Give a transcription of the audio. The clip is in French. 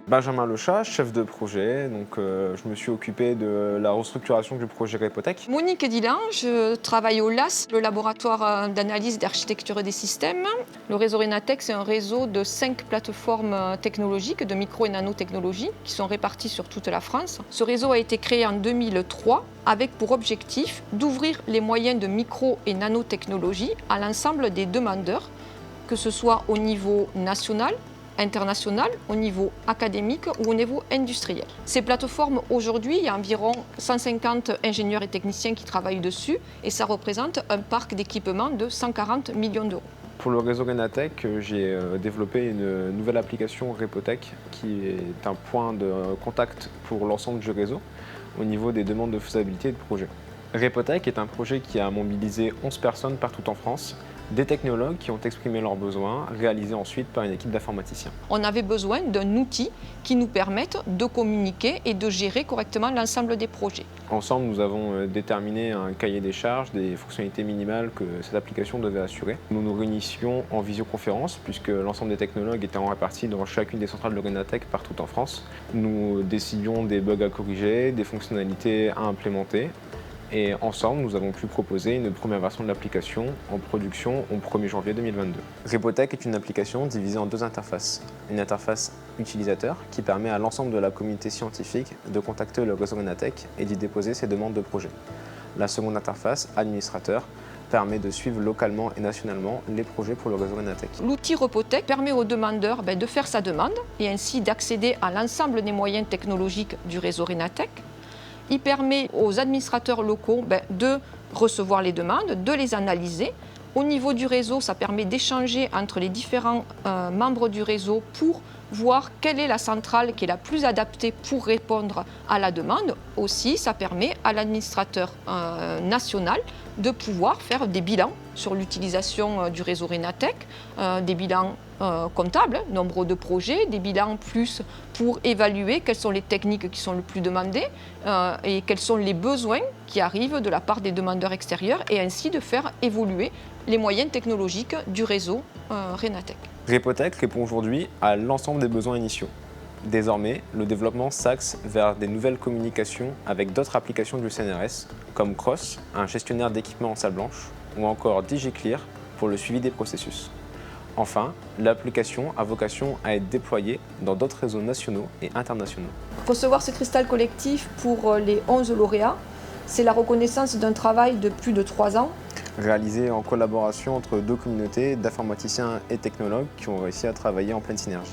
Benjamin Lechat, chef de projet. Donc, je me suis occupé de la restructuration du projet Repotech. Monique Edilin, je travaille au LAS, le laboratoire d'analyse d'architecture des systèmes. Le réseau Renatec, c'est un réseau de 5 plateformes technologiques, de micro et nanotechnologies, qui sont réparties sur toute la France. Ce réseau a été créé en 2003 avec pour objectif d'ouvrir les moyens de micro et nanotechnologie à l'ensemble des demandeurs, que ce soit au niveau national, international, au niveau académique ou au niveau industriel. Ces plateformes, aujourd'hui, il y a environ 150 ingénieurs et techniciens qui travaillent dessus et ça représente un parc d'équipements de 140 millions d'euros. Pour le réseau Renatec, j'ai développé une nouvelle application Repotech qui est un point de contact pour l'ensemble du réseau au niveau des demandes de faisabilité et de projet. Repotech est un projet qui a mobilisé 11 personnes partout en France, des technologues qui ont exprimé leurs besoins, réalisés ensuite par une équipe d'informaticiens. On avait besoin d'un outil qui nous permette de communiquer et de gérer correctement l'ensemble des projets. Ensemble, nous avons déterminé un cahier des charges, des fonctionnalités minimales que cette application devait assurer. Nous nous réunissions en visioconférence, puisque l'ensemble des technologues étaient répartis dans chacune des centrales de Renatec partout en France. Nous décidions des bugs à corriger, des fonctionnalités à implémenter. Et ensemble, nous avons pu proposer une première version de l'application en production au 1er janvier 2022. Repotech est une application divisée en deux interfaces. Une interface utilisateur qui permet à l'ensemble de la communauté scientifique de contacter le réseau Renatec et d'y déposer ses demandes de projet. La seconde interface, administrateur, permet de suivre localement et nationalement les projets pour le réseau Renatec. L'outil Repotech permet au demandeur de faire sa demande et ainsi d'accéder à l'ensemble des moyens technologiques du réseau Renatec. Il permet aux administrateurs locaux de recevoir les demandes, de les analyser. Au niveau du réseau, ça permet d'échanger entre les différents membres du réseau pour voir quelle est la centrale qui est la plus adaptée pour répondre à la demande. Aussi, ça permet à l'administrateur national de pouvoir faire des bilans sur l'utilisation du réseau Renatec, des bilans comptables, nombre de projets, des bilans plus pour évaluer quelles sont les techniques qui sont le plus demandées et quels sont les besoins qui arrivent de la part des demandeurs extérieurs et ainsi de faire évoluer les moyens technologiques du réseau Renatec. Repotech répond aujourd'hui à l'ensemble des besoins initiaux. Désormais, le développement s'axe vers des nouvelles communications avec d'autres applications du CNRS, comme Cross, un gestionnaire d'équipements en salle blanche, ou encore DigiClear pour le suivi des processus. Enfin, l'application a vocation à être déployée dans d'autres réseaux nationaux et internationaux. Recevoir ce cristal collectif pour les 11 lauréats, c'est la reconnaissance d'un travail de plus de 3 ans. Réalisé en collaboration entre deux communautés d'informaticiens et technologues qui ont réussi à travailler en pleine synergie.